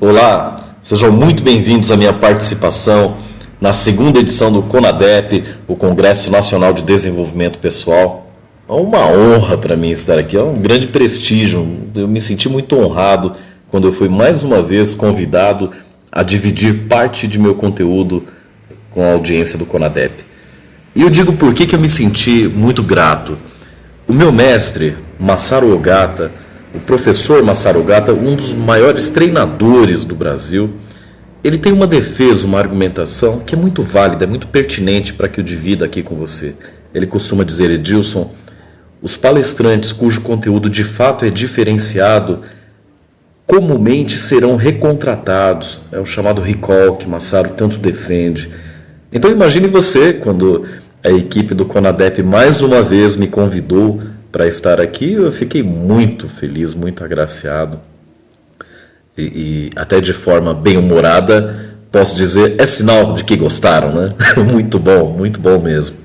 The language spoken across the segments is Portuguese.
Olá, sejam muito bem-vindos à minha participação na segunda edição do CONADEP, o Congresso Nacional de Desenvolvimento Pessoal. É uma honra para mim estar aqui, é um grande prestígio. Eu me senti muito honrado quando eu fui mais uma vez convidado a dividir parte de meu conteúdo com a audiência do CONADEP. E eu digo por que eu me senti muito grato. O meu mestre, Masaru Ogata, o professor Masaru Ogata, um dos maiores treinadores do Brasil, ele tem uma defesa, uma argumentação que é muito válida, é muito pertinente para que eu divida aqui com você. Ele costuma dizer, Edilson, os palestrantes cujo conteúdo de fato é diferenciado, comumente serão recontratados. É o chamado recall que Masaru tanto defende. Então imagine você, quando a equipe do CONADEP mais uma vez me convidou para estar aqui, eu fiquei muito feliz, muito agraciado e até de forma bem humorada, posso dizer, é sinal de que gostaram, né? Muito bom mesmo.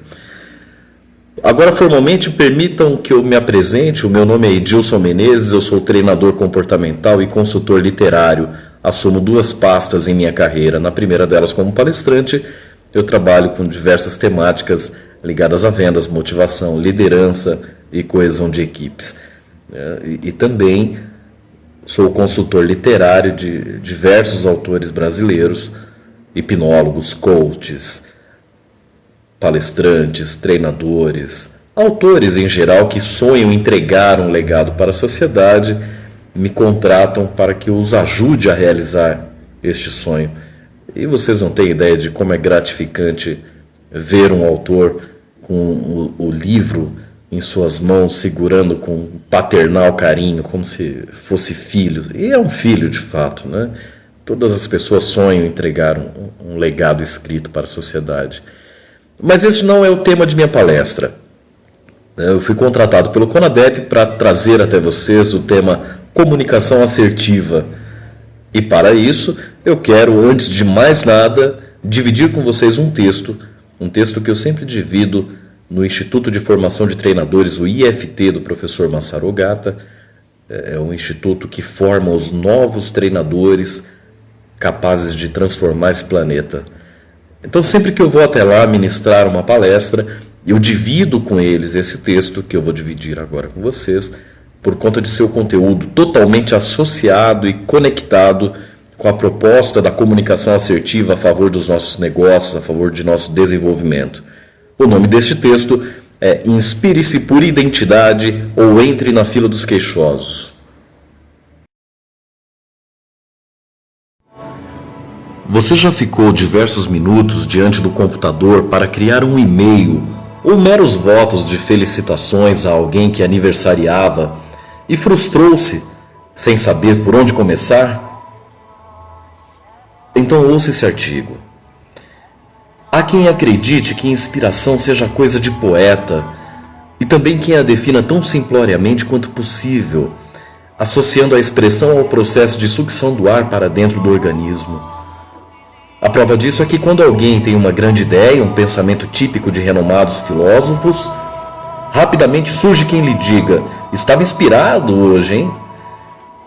Agora, formalmente, permitam que eu me apresente. O meu nome é Edilson Menezes, eu sou treinador comportamental e consultor literário. Assumo 2 pastas em minha carreira. Na primeira delas, como palestrante, eu trabalho com diversas temáticas ligadas a vendas, motivação, liderança e coesão de equipes. E também sou consultor literário de diversos autores brasileiros, hipnólogos, coaches, palestrantes, treinadores, autores em geral que sonham entregar um legado para a sociedade, me contratam para que eu os ajude a realizar este sonho. E vocês não têm ideia de como é gratificante ver um autor com o livro em suas mãos, segurando com paternal carinho, como se fosse filho. E é um filho de fato, né? Todas as pessoas sonham em entregar um legado escrito para a sociedade. Mas esse não é o tema de minha palestra. Eu fui contratado pelo CONADEP para trazer até vocês o tema comunicação assertiva. E para isso, eu quero, antes de mais nada, dividir com vocês um texto que eu sempre divido no Instituto de Formação de Treinadores, o IFT, do professor Masaru Ogata. É um instituto que forma os novos treinadores capazes de transformar esse planeta. Então, sempre que eu vou até lá ministrar uma palestra, eu divido com eles esse texto que eu vou dividir agora com vocês, por conta de seu conteúdo totalmente associado e conectado com a proposta da comunicação assertiva a favor dos nossos negócios, a favor de nosso desenvolvimento. O nome deste texto é Inspire-se por Identidade ou Entre na Fila dos Queixosos. Você já ficou diversos minutos diante do computador para criar um e-mail ou meros votos de felicitações a alguém que aniversariava e frustrou-se sem saber por onde começar? Então ouça esse artigo. Há quem acredite que inspiração seja coisa de poeta e também quem a defina tão simploriamente quanto possível, associando a expressão ao processo de sucção do ar para dentro do organismo. A prova disso é que quando alguém tem uma grande ideia, um pensamento típico de renomados filósofos, rapidamente surge quem lhe diga, estava inspirado hoje, hein?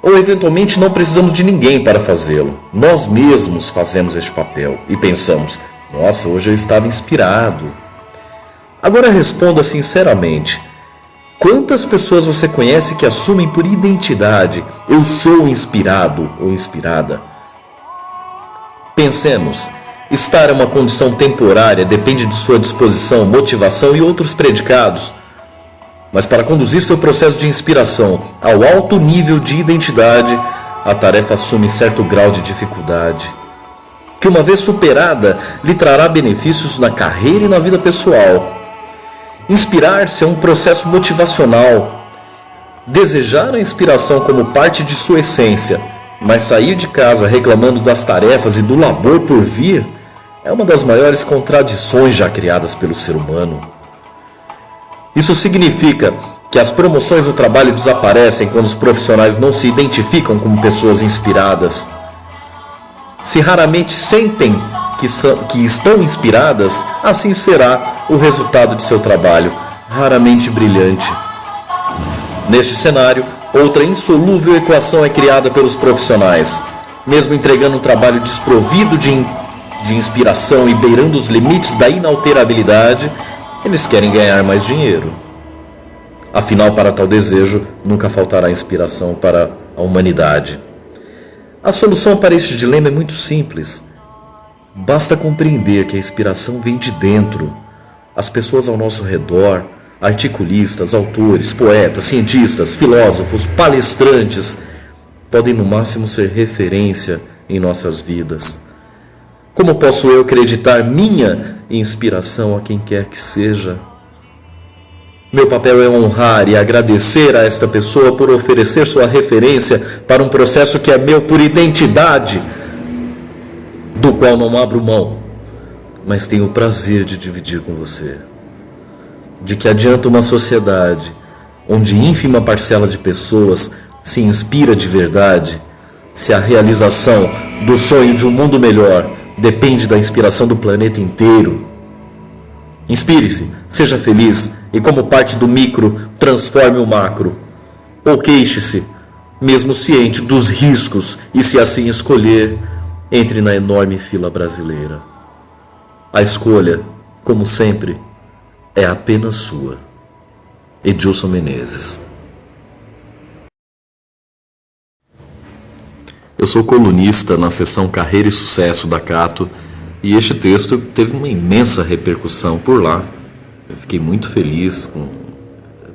Ou eventualmente não precisamos de ninguém para fazê-lo. Nós mesmos fazemos este papel e pensamos, nossa, hoje eu estava inspirado. Agora responda sinceramente, quantas pessoas você conhece que assumem por identidade, eu sou inspirado ou inspirada? Pensemos, estar é uma condição temporária, depende de sua disposição, motivação e outros predicados. Mas para conduzir seu processo de inspiração ao alto nível de identidade, a tarefa assume certo grau de dificuldade, que uma vez superada, lhe trará benefícios na carreira e na vida pessoal. Inspirar-se é um processo motivacional. Desejar a inspiração como parte de sua essência, mas sair de casa reclamando das tarefas e do labor por vir, é uma das maiores contradições já criadas pelo ser humano. Isso significa que as promoções do trabalho desaparecem quando os profissionais não se identificam como pessoas inspiradas. Se raramente sentem que estão inspiradas, assim será o resultado de seu trabalho, raramente brilhante. Neste cenário, outra insolúvel equação é criada pelos profissionais. mesmo entregando um trabalho desprovido de inspiração e beirando os limites da inalterabilidade, eles querem ganhar mais dinheiro. Afinal, para tal desejo, nunca faltará inspiração para a humanidade. A solução para este dilema é muito simples. Basta compreender que a inspiração vem de dentro. As pessoas ao nosso redor, articulistas, autores, poetas, cientistas, filósofos, palestrantes, podem no máximo ser referência em nossas vidas. Como posso eu acreditar minha inspiração a quem quer que seja? Meu papel é honrar e agradecer a esta pessoa por oferecer sua referência para um processo que é meu por identidade, do qual não abro mão, mas tenho o prazer de dividir com você. De que adianta uma sociedade onde ínfima parcela de pessoas se inspira de verdade, se a realização do sonho de um mundo melhor depende da inspiração do planeta inteiro? Inspire-se, seja feliz e, como parte do micro, transforme o macro. Ou queixe-se, mesmo ciente dos riscos, e se assim escolher, entre na enorme fila brasileira. A escolha, como sempre, é apenas sua. Edilson Menezes. Eu sou colunista na seção Carreira e Sucesso da Cato e este texto teve uma imensa repercussão por lá. Eu fiquei muito feliz,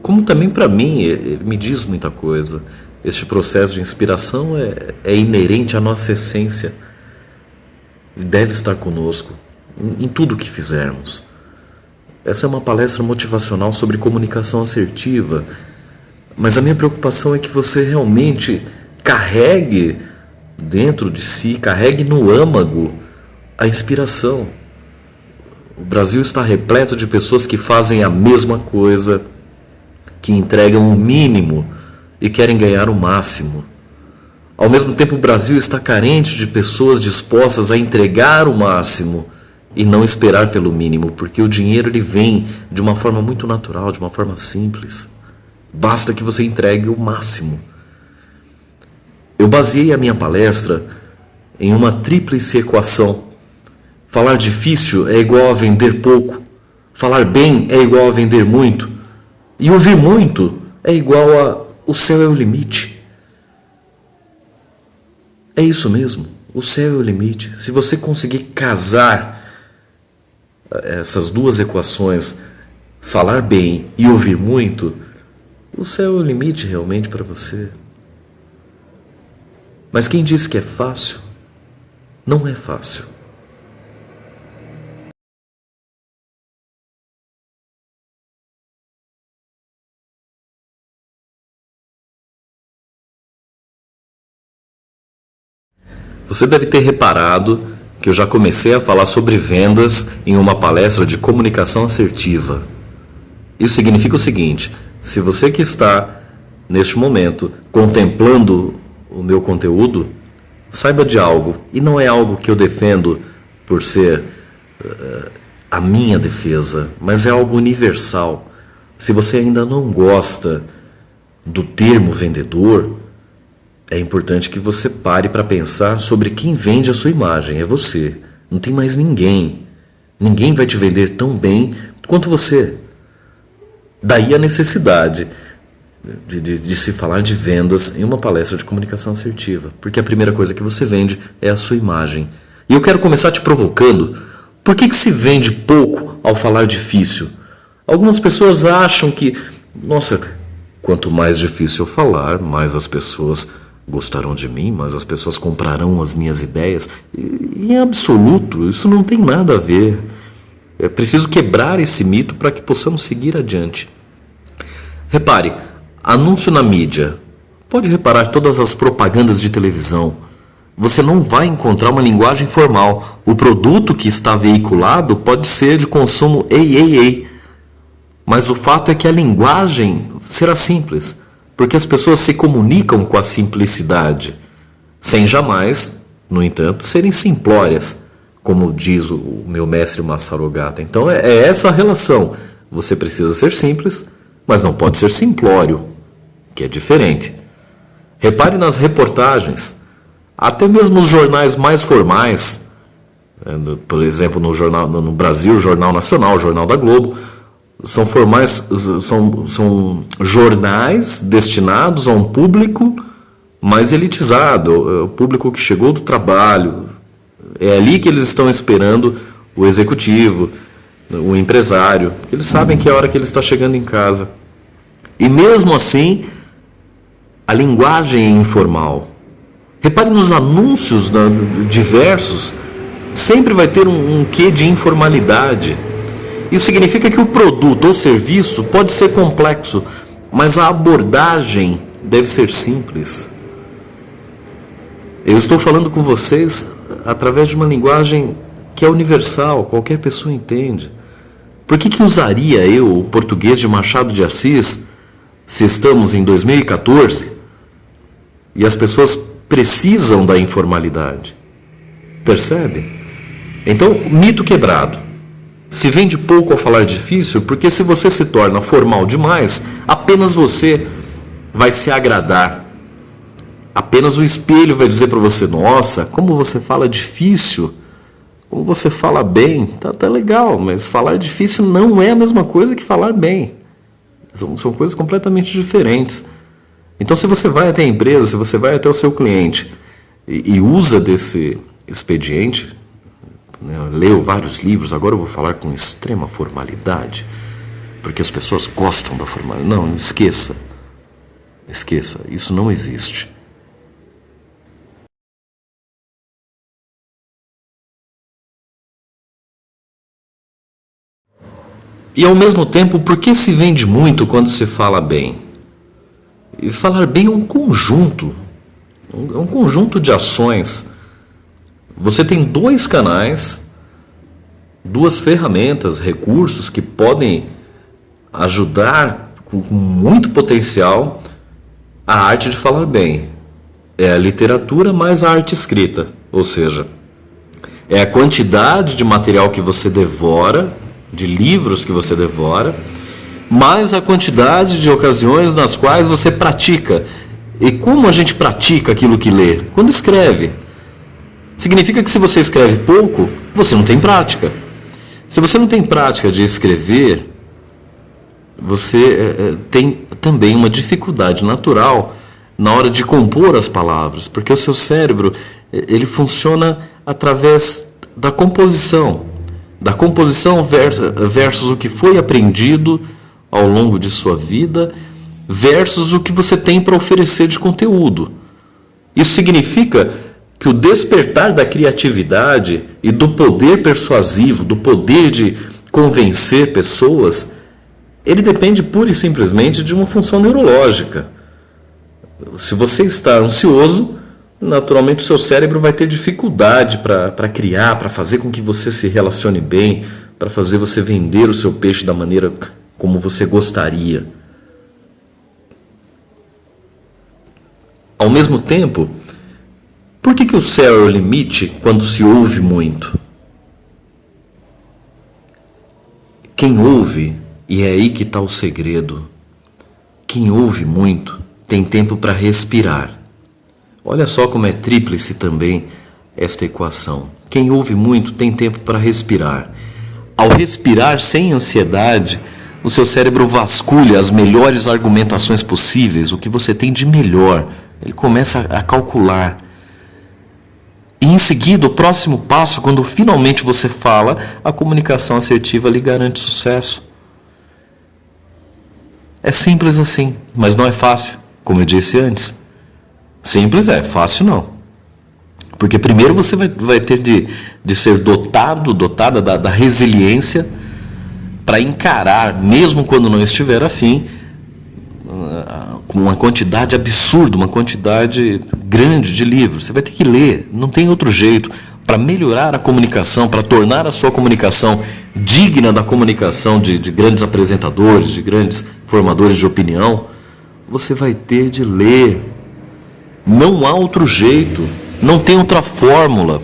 como também para mim ele me diz muita coisa. Este processo de inspiração é inerente à nossa essência e deve estar conosco em tudo o que fizermos. Essa é uma palestra motivacional sobre comunicação assertiva, mas a minha preocupação é que você realmente carregue dentro de si, carregue no âmago a inspiração. O Brasil está repleto de pessoas que fazem a mesma coisa, que entregam o mínimo e querem ganhar o máximo. Ao mesmo tempo, o Brasil está carente de pessoas dispostas a entregar o máximo e não esperar pelo mínimo, porque o dinheiro ele vem de uma forma muito natural, de uma forma simples. Basta que você entregue o máximo. Eu baseei a minha palestra em uma tríplice equação. Falar difícil é igual a vender pouco, falar bem é igual a vender muito, e ouvir muito é igual a o céu é o limite. É isso mesmo, o céu é o limite. Se você conseguir casar essas duas equações, falar bem e ouvir muito, o céu é o limite realmente para você. Mas quem disse que é fácil, não é fácil. Você deve ter reparado que eu já comecei a falar sobre vendas em uma palestra de comunicação assertiva. Isso significa o seguinte: se você que está, neste momento, contemplando o meu conteúdo, saiba de algo, e não é algo que eu defendo por ser a minha defesa, mas é algo universal. Se você ainda não gosta do termo vendedor, é importante que você pare para pensar sobre quem vende a sua imagem. É você, não tem mais ninguém. Ninguém vai te vender tão bem quanto você. Daí a necessidade de se falar de vendas em uma palestra de comunicação assertiva, porque a primeira coisa que você vende é a sua imagem. E eu quero começar te provocando. Por que se vende pouco ao falar difícil? Algumas pessoas acham que, nossa, quanto mais difícil eu falar, mais as pessoas gostarão de mim, mais as pessoas comprarão as minhas ideias. E em absoluto, isso não tem nada a ver. É preciso quebrar esse mito para que possamos seguir adiante. Repare, anúncio na mídia. Pode reparar todas as propagandas de televisão. Você não vai encontrar uma linguagem formal. O produto que está veiculado pode ser de consumo ei. Mas o fato é que a linguagem será simples, porque as pessoas se comunicam com a simplicidade, sem jamais, no entanto, serem simplórias, como diz o meu mestre Masaru Ogata. Então é essa a relação. Você precisa ser simples, mas não pode ser simplório, que é diferente. Repare nas reportagens. Até mesmo os jornais mais formais, por exemplo, no Brasil, o Jornal Nacional, o Jornal da Globo, são jornais destinados a um público mais elitizado, o público que chegou do trabalho. É ali que eles estão esperando o executivo, o empresário, porque eles sabem que é a hora que ele está chegando em casa. E mesmo assim, a linguagem é informal. Repare nos anúncios diversos, sempre vai ter um quê de informalidade. Isso significa que o produto ou serviço pode ser complexo, mas a abordagem deve ser simples. Eu estou falando com vocês através de uma linguagem que é universal, qualquer pessoa entende. Por que usaria eu o português de Machado de Assis se estamos em 2014 e as pessoas precisam da informalidade? Percebe? Então, mito quebrado. Se vende pouco ao falar difícil, porque se você se torna formal demais, apenas você vai se agradar. Apenas o espelho vai dizer para você: nossa, como você fala difícil, como você fala bem, tá legal, mas falar difícil não é a mesma coisa que falar bem. São coisas completamente diferentes. Então, se você vai até a empresa, se você vai até o seu cliente e usa desse expediente, leu vários livros, agora eu vou falar com extrema formalidade, porque as pessoas gostam da formalidade. Não, esqueça, isso não existe. E ao mesmo tempo, por que se vende muito quando se fala bem? E falar bem é um conjunto de ações. Você tem 2 canais, 2 ferramentas, recursos que podem ajudar com muito potencial a arte de falar bem. É a literatura mais a arte escrita, ou seja, é a quantidade de material que você devora, de livros que você devora, mais a quantidade de ocasiões nas quais você pratica. E como a gente pratica aquilo que lê? Quando escreve. Significa que se você escreve pouco, você não tem prática. Se você não tem prática de escrever, você tem também uma dificuldade natural na hora de compor as palavras, porque o seu cérebro ele funciona através da composição versus o que foi aprendido ao longo de sua vida, versus o que você tem para oferecer de conteúdo. Isso significa que o despertar da criatividade e do poder persuasivo, do poder de convencer pessoas, ele depende pura e simplesmente de uma função neurológica. Se você está ansioso, naturalmente o seu cérebro vai ter dificuldade para criar, para fazer com que você se relacione bem, para fazer você vender o seu peixe da maneira como você gostaria. Ao mesmo tempo, por que o céu é o limite quando se ouve muito? Quem ouve, e é aí que está o segredo, quem ouve muito tem tempo para respirar. Olha só como é tríplice também esta equação. Quem ouve muito tem tempo para respirar. Ao respirar sem ansiedade, o seu cérebro vasculha as melhores argumentações possíveis, o que você tem de melhor. Ele começa a calcular. E em seguida, o próximo passo, quando finalmente você fala, a comunicação assertiva lhe garante sucesso. É simples assim, mas não é fácil, como eu disse antes. Simples fácil não. Porque primeiro você vai ter de ser dotada da resiliência para encarar, mesmo quando não estiver afim, com uma quantidade absurda, uma quantidade grande de livros. Você vai ter que ler, não tem outro jeito. Para melhorar a comunicação, para tornar a sua comunicação digna da comunicação de grandes apresentadores, de grandes formadores de opinião, você vai ter de ler. Não há outro jeito, não tem outra fórmula.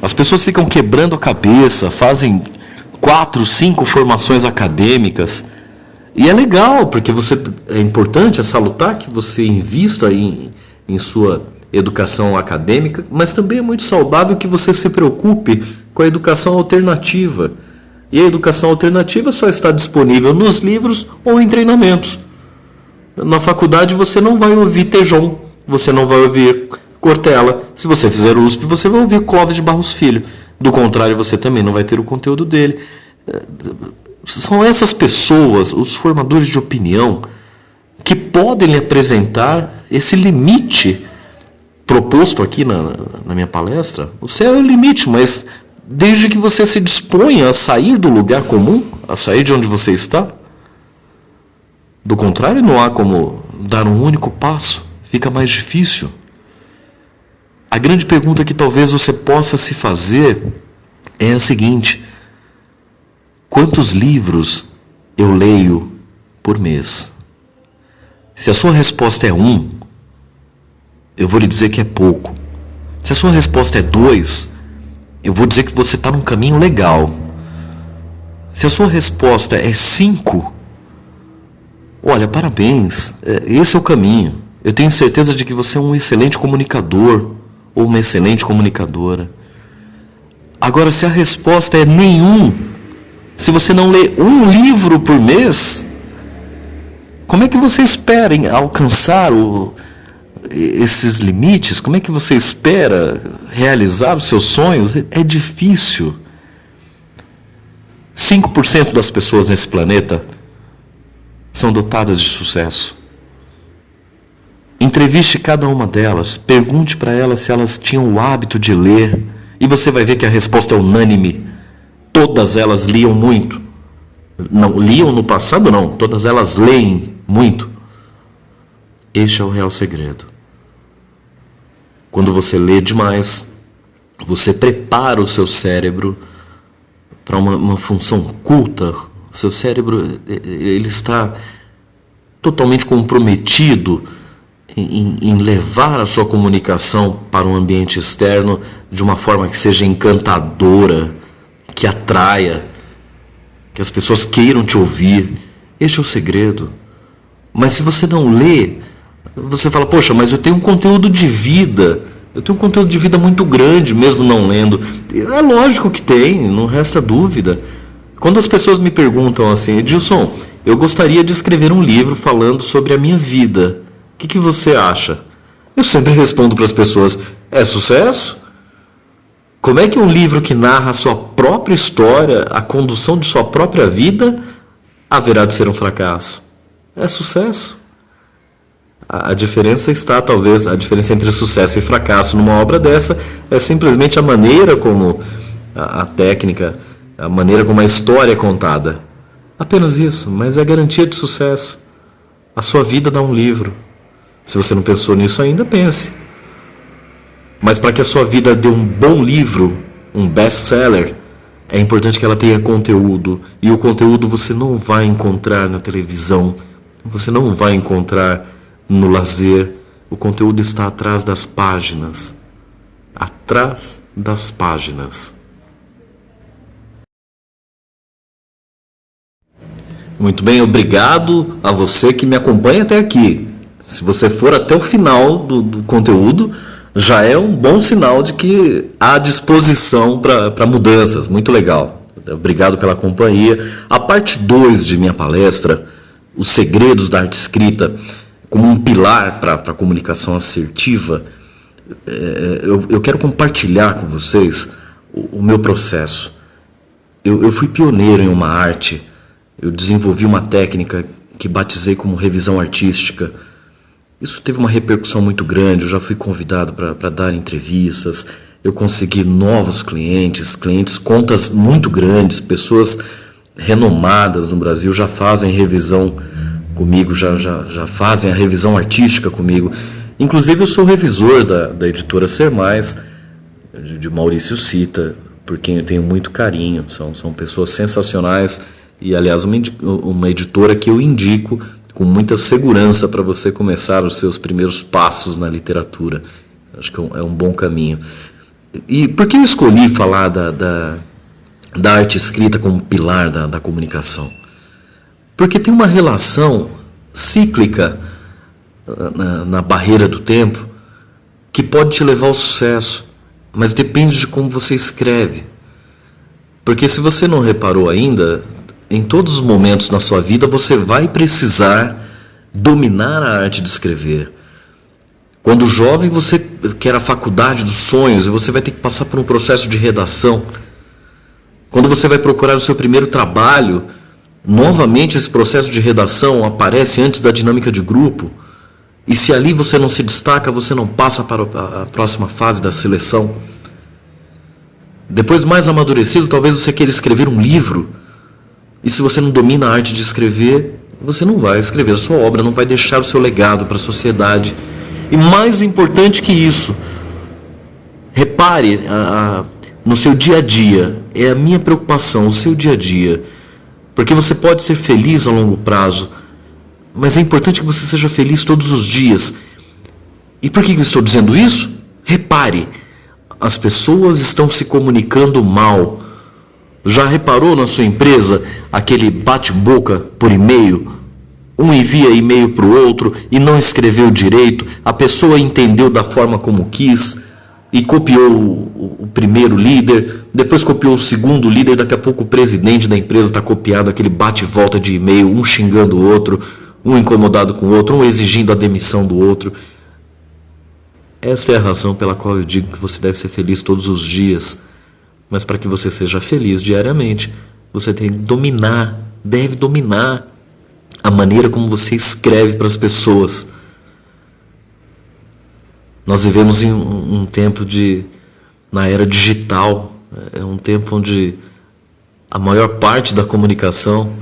As pessoas ficam quebrando a cabeça, fazem 4, 5 formações acadêmicas. E é legal, porque é importante, é salutar que você invista em sua educação acadêmica, mas também é muito saudável que você se preocupe com a educação alternativa. E a educação alternativa só está disponível nos livros ou em treinamentos. Na faculdade você não vai ouvir Tejon, você não vai ouvir Cortella. Se você fizer USP, você vai ouvir Clóvis de Barros Filho. Do contrário, você também não vai ter o conteúdo dele. São essas pessoas, os formadores de opinião, que podem lhe apresentar esse limite proposto aqui na minha palestra. O céu é o limite, mas desde que você se disponha a sair do lugar comum, a sair de onde você está. Do contrário, não há como dar um único passo, fica mais difícil. A grande pergunta que talvez você possa se fazer é a seguinte: quantos livros eu leio por mês? Se a sua resposta é 1, eu vou lhe dizer que é pouco. Se a sua resposta é 2, eu vou dizer que você está num caminho legal. Se a sua resposta é 5, olha, parabéns, esse é o caminho. Eu tenho certeza de que você é um excelente comunicador ou uma excelente comunicadora. Agora, se a resposta é nenhum, se você não lê um livro por mês, como é que você espera alcançar esses limites? Como é que você espera realizar os seus sonhos? É difícil. 5% das pessoas nesse planeta são dotadas de sucesso. Entreviste cada uma delas, pergunte para elas se elas tinham o hábito de ler, e você vai ver que a resposta é unânime. Todas elas liam muito. Não liam no passado, não. Todas elas leem muito. Este é o real segredo. Quando você lê demais, você prepara o seu cérebro para uma função culta. O seu cérebro ele está totalmente comprometido em levar a sua comunicação para um ambiente externo de uma forma que seja encantadora, que atraia, que as pessoas queiram te ouvir. Este é o segredo. Mas se você não lê, você fala, poxa, mas eu tenho um conteúdo de vida, eu tenho um conteúdo de vida muito grande, mesmo não lendo. É lógico que tem, não resta dúvida. Quando as pessoas me perguntam assim, Edilson, eu gostaria de escrever um livro falando sobre a minha vida, o que você acha? Eu sempre respondo para as pessoas, é sucesso? Como é que um livro que narra a sua própria história, a condução de sua própria vida, haverá de ser um fracasso? É sucesso. A diferença está, talvez, a diferença entre sucesso e fracasso numa obra dessa é simplesmente a maneira como a técnica, a maneira como a história é contada. Apenas isso, mas é garantia de sucesso. A sua vida dá um livro. Se você não pensou nisso ainda, pense. Mas para que a sua vida dê um bom livro, um best-seller, é importante que ela tenha conteúdo. E o conteúdo você não vai encontrar na televisão, você não vai encontrar no lazer. O conteúdo está atrás das páginas. Atrás das páginas. Muito bem, obrigado a você que me acompanha até aqui. Se você for até o final do conteúdo, já é um bom sinal de que há disposição para mudanças. Muito legal. Obrigado pela companhia. A parte 2 de minha palestra, os segredos da arte escrita, como um pilar para a comunicação assertiva, eu quero compartilhar com vocês o meu processo. Eu fui pioneiro em uma arte, eu desenvolvi uma técnica que batizei como revisão artística. Isso teve uma repercussão muito grande, eu já fui convidado para dar entrevistas, eu consegui novos clientes, contas muito grandes, pessoas renomadas no Brasil já fazem revisão comigo, já fazem a revisão artística comigo. Inclusive eu sou revisor da editora Ser Mais, de Maurício Cita, por quem eu tenho muito carinho, são pessoas sensacionais e aliás uma editora que eu indico com muita segurança para você começar os seus primeiros passos na literatura. Acho que é um bom caminho. E por que eu escolhi falar da arte escrita como pilar da comunicação? Porque tem uma relação cíclica na barreira do tempo que pode te levar ao sucesso, mas depende de como você escreve. Porque se você não reparou ainda, em todos os momentos na sua vida você vai precisar dominar a arte de escrever. Quando jovem você quer a faculdade dos sonhos e você vai ter que passar por um processo de redação. Quando você vai procurar o seu primeiro trabalho, novamente esse processo de redação aparece antes da dinâmica de grupo. E se ali você não se destaca, você não passa para a próxima fase da seleção. Depois, mais amadurecido, talvez você queira escrever um livro. E se você não domina a arte de escrever, você não vai escrever a sua obra, não vai deixar o seu legado para a sociedade. E mais importante que isso, repare no seu dia a dia. É a minha preocupação, o seu dia a dia. Porque você pode ser feliz a longo prazo, mas é importante que você seja feliz todos os dias. E por que eu estou dizendo isso? Repare, as pessoas estão se comunicando mal. Já reparou na sua empresa aquele bate-boca por e-mail? Um envia e-mail para o outro e não escreveu direito, a pessoa entendeu da forma como quis e copiou o primeiro líder, depois copiou o segundo líder, daqui a pouco o presidente da empresa está copiado, aquele bate-volta de e-mail, um xingando o outro, um incomodado com o outro, um exigindo a demissão do outro. Esta é a razão pela qual eu digo que você deve ser feliz todos os dias. Mas para que você seja feliz diariamente, você tem que deve dominar a maneira como você escreve para as pessoas. Nós vivemos em um tempo na era digital, é um tempo onde a maior parte da comunicação,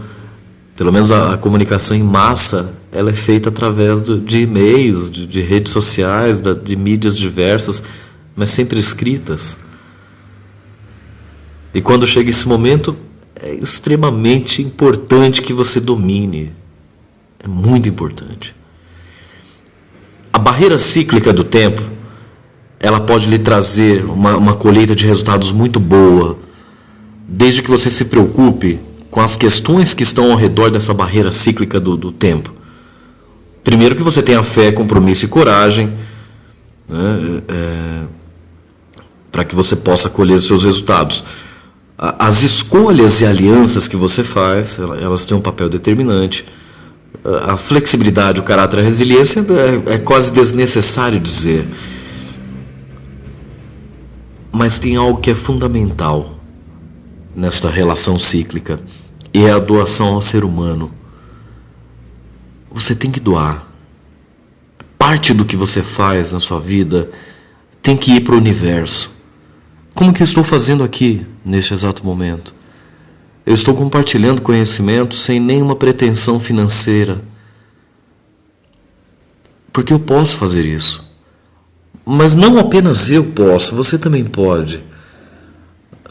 pelo menos a comunicação em massa, ela é feita através de e-mails, de redes sociais, de mídias diversas, mas sempre escritas. E quando chega esse momento, é extremamente importante que você domine. É muito importante. A barreira cíclica do tempo, ela pode lhe trazer uma colheita de resultados muito boa, desde que você se preocupe com as questões que estão ao redor dessa barreira cíclica do tempo. Primeiro, que você tenha fé, compromisso e coragem, né, para que você possa colher os seus resultados. As escolhas e alianças que você faz, elas têm um papel determinante. A flexibilidade, o caráter, a resiliência é quase desnecessário dizer. Mas tem algo que é fundamental nesta relação cíclica, e é a doação ao ser humano. Você tem que doar. Parte do que você faz na sua vida tem que ir para o universo. Como que eu estou fazendo aqui, neste exato momento? Eu estou compartilhando conhecimento sem nenhuma pretensão financeira. Porque eu posso fazer isso. Mas não apenas eu posso, você também pode.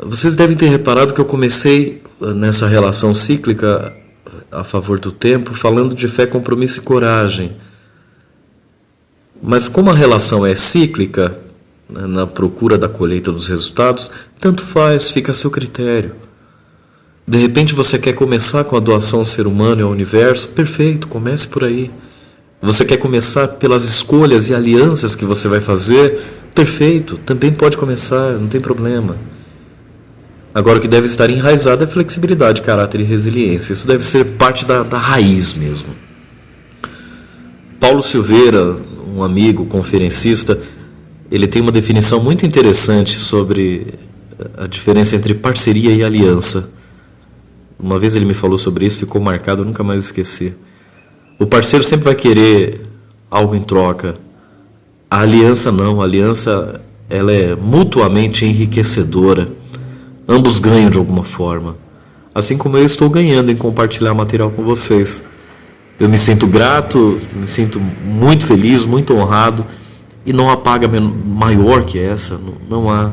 Vocês devem ter reparado que eu comecei nessa relação cíclica a favor do tempo falando de fé, compromisso e coragem. Mas como a relação é cíclica, na procura da colheita dos resultados, tanto faz, fica a seu critério. De repente você quer começar com a doação ao ser humano e ao universo, perfeito, comece por aí. Você quer começar pelas escolhas e alianças que você vai fazer, perfeito, também pode começar, não tem problema. Agora o que deve estar enraizado é flexibilidade, caráter e resiliência. Isso deve ser parte da raiz mesmo. Paulo Silveira, um amigo conferencista, ele tem uma definição muito interessante sobre a diferença entre parceria e aliança. Uma vez ele me falou sobre isso, ficou marcado, eu nunca mais esqueci. O parceiro sempre vai querer algo em troca. A aliança não, a aliança ela é mutuamente enriquecedora. Ambos ganham de alguma forma. Assim como eu estou ganhando em compartilhar material com vocês. Eu me sinto grato, me sinto muito feliz, muito honrado. E não há paga maior que essa, não há.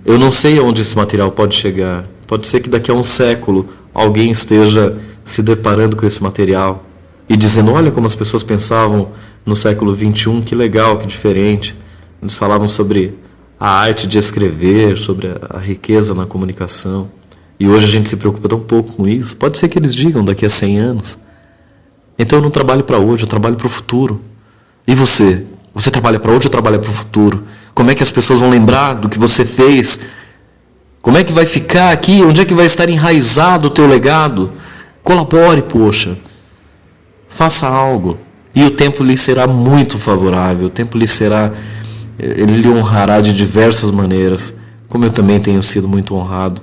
Eu não sei aonde esse material pode chegar. Pode ser que daqui a um século alguém esteja se deparando com esse material e dizendo, olha como as pessoas pensavam no século XXI, que legal, que diferente. Eles falavam sobre a arte de escrever, sobre a riqueza na comunicação. E hoje a gente se preocupa tão pouco com isso. Pode ser que eles digam daqui a 100 anos. Então eu não trabalho para hoje, eu trabalho para o futuro. E você? Você trabalha para hoje ou trabalha para o futuro? Como é que as pessoas vão lembrar do que você fez? Como é que vai ficar aqui? Onde é que vai estar enraizado o teu legado? Colabore, poxa. Faça algo. E o tempo lhe será muito favorável. O tempo ele lhe honrará de diversas maneiras, como eu também tenho sido muito honrado.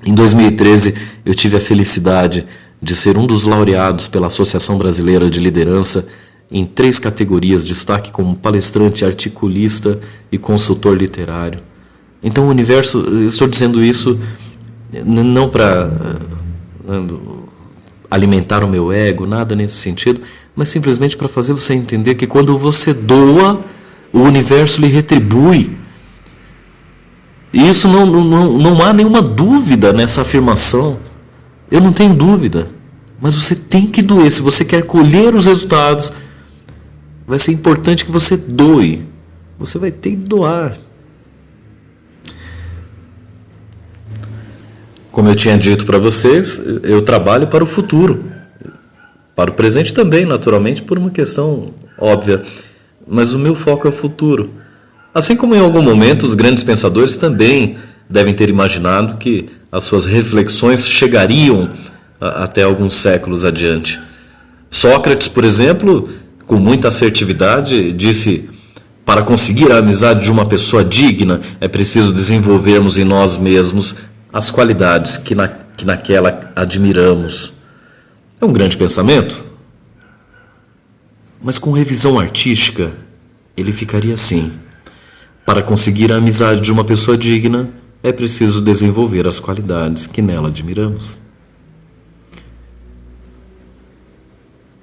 Em 2013, eu tive a felicidade de ser um dos laureados pela Associação Brasileira de Liderança em 3 categorias, destaque como palestrante, articulista e consultor literário. Então o universo, eu estou dizendo isso não para alimentar o meu ego, nada nesse sentido, mas simplesmente para fazer você entender que quando você doa, o universo lhe retribui. E isso não há nenhuma dúvida nessa afirmação. Eu não tenho dúvida. Mas você tem que doer. Se você quer colher os resultados, vai ser importante que você doe. Você vai ter que doar. Como eu tinha dito para vocês, eu trabalho para o futuro. Para o presente também, naturalmente, por uma questão óbvia. Mas o meu foco é o futuro. Assim como em algum momento os grandes pensadores também devem ter imaginado que as suas reflexões chegariam até alguns séculos adiante. Sócrates, por exemplo, com muita assertividade, disse: para conseguir a amizade de uma pessoa digna, é preciso desenvolvermos em nós mesmos as qualidades que naquela admiramos. É um grande pensamento, mas com revisão artística, ele ficaria assim: para conseguir a amizade de uma pessoa digna, é preciso desenvolver as qualidades que nela admiramos.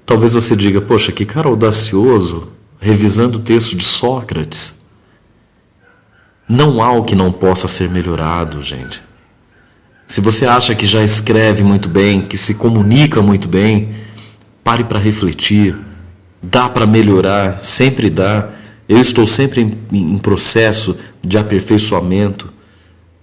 Talvez você diga: poxa, que cara audacioso, revisando o texto de Sócrates. Não há o que não possa ser melhorado, gente. Se você acha que já escreve muito bem, que se comunica muito bem, pare para refletir. Dá para melhorar, sempre dá. Eu estou sempre em processo de aperfeiçoamento.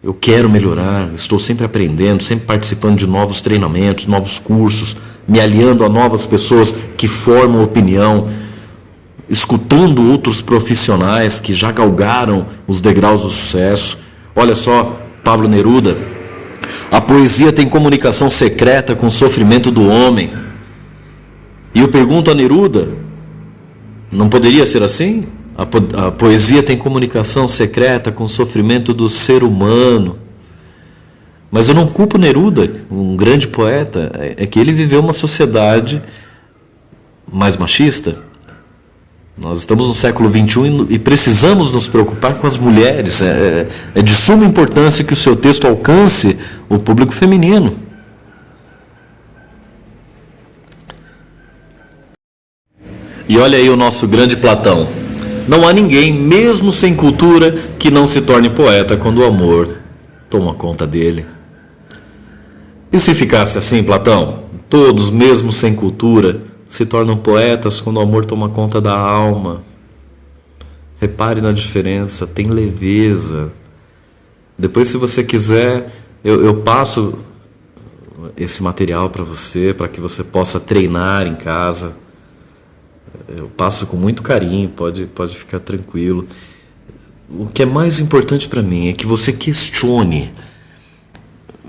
Eu quero melhorar, estou sempre aprendendo, sempre participando de novos treinamentos, novos cursos, me aliando a novas pessoas que formam opinião, escutando outros profissionais que já galgaram os degraus do sucesso. Olha só, Pablo Neruda: a poesia tem comunicação secreta com o sofrimento do homem. E eu pergunto a Neruda: não poderia ser assim? A poesia tem comunicação secreta com o sofrimento do ser humano. Mas eu não culpo Neruda, um grande poeta. É que ele viveu uma sociedade mais machista. Nós estamos no século XXI e precisamos nos preocupar com as mulheres. É de suma importância que o seu texto alcance o público feminino. E olha aí o nosso grande Platão: não há ninguém, mesmo sem cultura, que não se torne poeta quando o amor toma conta dele. E se ficasse assim, Platão? Todos, mesmo sem cultura, se tornam poetas quando o amor toma conta da alma. Repare na diferença, tem leveza. Depois, se você quiser, eu passo esse material para você, para que você possa treinar em casa. Eu passo com muito carinho, pode ficar tranquilo. O que é mais importante para mim é que você questione,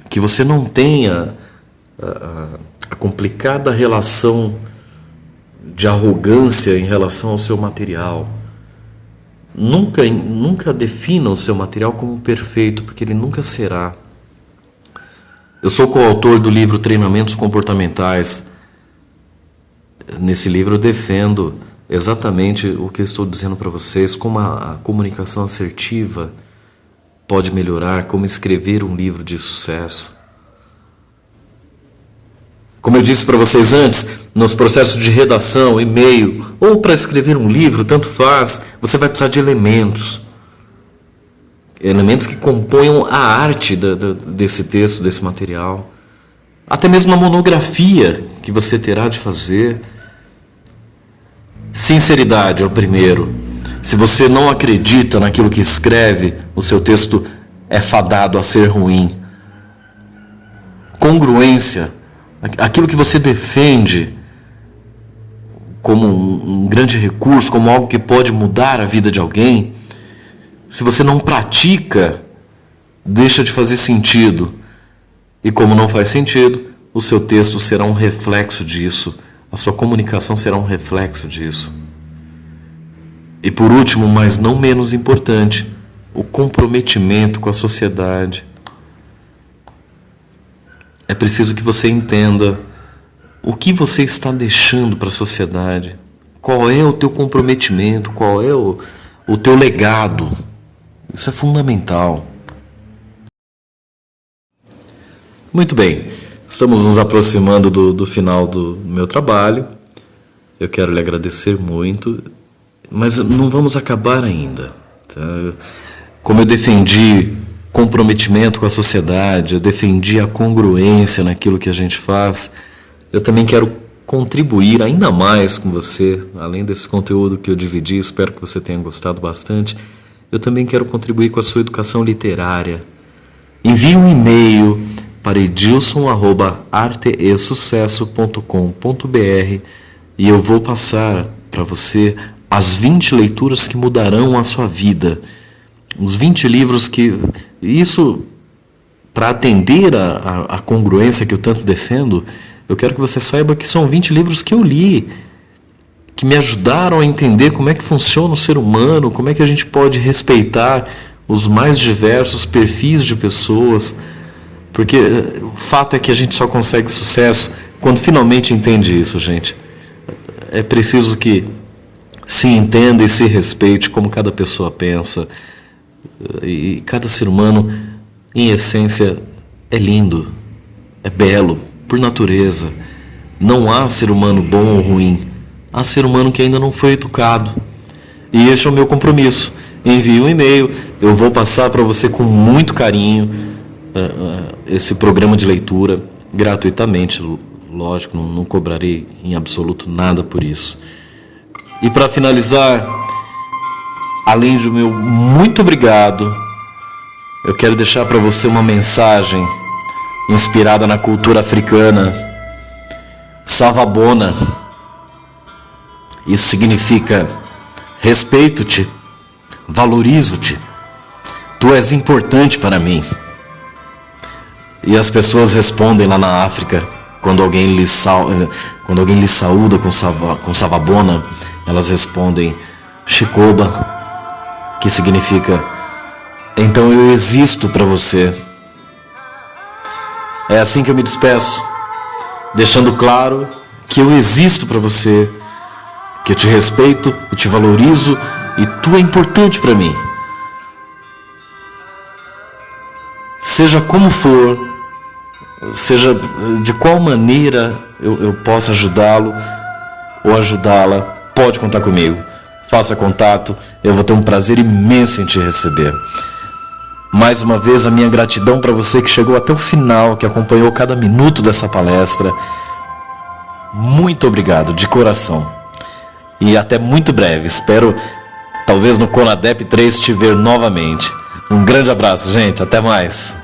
que você não tenha a complicada relação de arrogância em relação ao seu material. Nunca defina o seu material como perfeito, porque ele nunca será. Eu sou coautor do livro Treinamentos Comportamentais. Nesse livro eu defendo exatamente o que eu estou dizendo para vocês, como a comunicação assertiva pode melhorar, como escrever um livro de sucesso. Como eu disse para vocês antes, nos processos de redação, e-mail, ou para escrever um livro, tanto faz, você vai precisar de elementos que componham a arte desse texto, desse material. Até mesmo a monografia que você terá de fazer. Sinceridade é o primeiro. Se você não acredita naquilo que escreve, o seu texto é fadado a ser ruim. Congruência, aquilo que você defende, como um grande recurso, como algo que pode mudar a vida de alguém, se você não pratica, deixa de fazer sentido. E como não faz sentido, o seu texto será um reflexo disso, a sua comunicação será um reflexo disso. E por último, mas não menos importante, o comprometimento com a sociedade. É preciso que você entenda o que você está deixando para a sociedade, qual é o teu comprometimento, qual é o teu legado. Isso é fundamental. Muito bem, estamos nos aproximando do final do meu trabalho. Eu quero lhe agradecer muito, mas não vamos acabar ainda. Tá? Como eu defendi comprometimento com a sociedade, eu defendi a congruência naquilo que a gente faz, eu também quero contribuir ainda mais com você, além desse conteúdo que eu dividi, espero que você tenha gostado bastante. Eu também quero contribuir com a sua educação literária. Envie um e-mail para edilson@arteesucesso.com.br e eu vou passar para você as 20 leituras que mudarão a sua vida. Os 20 livros que... Isso, para atender a congruência que eu tanto defendo, eu quero que você saiba que são 20 livros que eu li, que me ajudaram a entender como é que funciona o ser humano, como é que a gente pode respeitar os mais diversos perfis de pessoas, porque o fato é que a gente só consegue sucesso quando finalmente entende isso, gente. É preciso que se entenda e se respeite como cada pessoa pensa, e cada ser humano, em essência, é lindo, é belo, por natureza. Não há ser humano bom ou ruim, há ser humano que ainda não foi educado. E esse é o meu compromisso. Envie um e-mail, eu vou passar para você com muito carinho esse programa de leitura, gratuitamente, lógico, não cobrarei em absoluto nada por isso. E para finalizar, além do meu muito obrigado, eu quero deixar para você uma mensagem inspirada na cultura africana. Savabona. Isso significa: respeito-te, valorizo-te, tu és importante para mim. E as pessoas respondem lá na África, quando alguém lhe saúda com Savabona, elas respondem Shikoba, que significa: então eu existo para você. É assim que eu me despeço, deixando claro que eu existo para você, que eu te respeito, eu te valorizo e tu é importante para mim. Seja como for, seja de qual maneira eu possa ajudá-lo ou ajudá-la, pode contar comigo. Faça contato, eu vou ter um prazer imenso em te receber. Mais uma vez, a minha gratidão para você que chegou até o final, que acompanhou cada minuto dessa palestra. Muito obrigado, de coração. E até muito breve. Espero, talvez no CONADEP 3, te ver novamente. Um grande abraço, gente. Até mais.